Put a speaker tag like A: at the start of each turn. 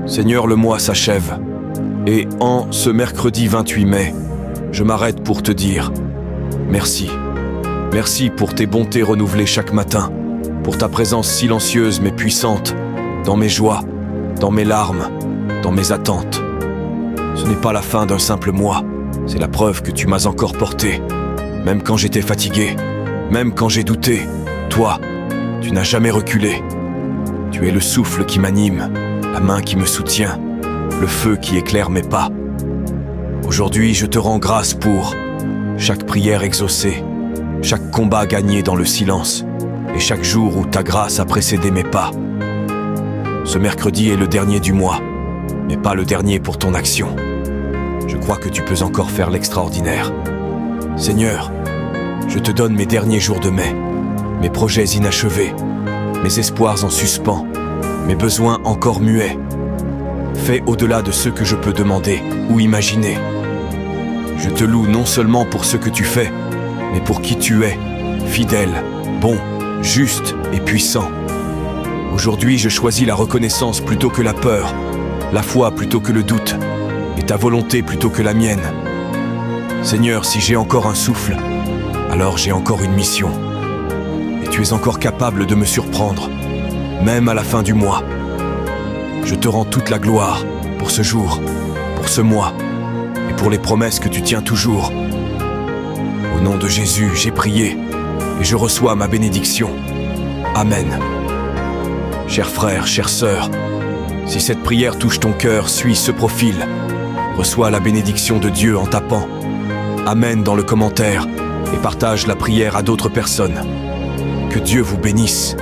A: Seigneur, le mois s'achève. Et en ce mercredi 28 mai, je m'arrête pour te dire merci. Merci pour tes bontés renouvelées chaque matin, pour ta présence silencieuse mais puissante, dans mes joies, dans mes larmes, dans mes attentes. Ce n'est pas la fin d'un simple mois, c'est la preuve que tu m'as encore porté. Même quand j'étais fatigué, même quand j'ai douté, toi, tu n'as jamais reculé. Tu es le souffle qui m'anime, la main qui me soutient, le feu qui éclaire mes pas. Aujourd'hui, je te rends grâce pour chaque prière exaucée, chaque combat gagné dans le silence et chaque jour où ta grâce a précédé mes pas. Ce mercredi est le dernier du mois, mais pas le dernier pour ton action. Je crois que tu peux encore faire l'extraordinaire. Seigneur, je te donne mes derniers jours de mai, mes projets inachevés, mes espoirs en suspens, mes besoins encore muets. Fais au-delà de ce que je peux demander ou imaginer. Je te loue non seulement pour ce que tu fais, mais pour qui tu es, fidèle, bon, juste et puissant. Aujourd'hui, je choisis la reconnaissance plutôt que la peur, la foi plutôt que le doute, et ta volonté plutôt que la mienne. Seigneur, si j'ai encore un souffle, alors j'ai encore une mission. Et tu es encore capable de me surprendre, même à la fin du mois. Je te rends toute la gloire pour ce jour, pour ce mois, et pour les promesses que tu tiens toujours. Au nom de Jésus, j'ai prié, et je reçois ma bénédiction. Amen. Chers frères, chères sœurs, si cette prière touche ton cœur, suis ce profil. Reçois la bénédiction de Dieu en tapant Amen dans le commentaire et partage la prière à d'autres personnes. Que Dieu vous bénisse.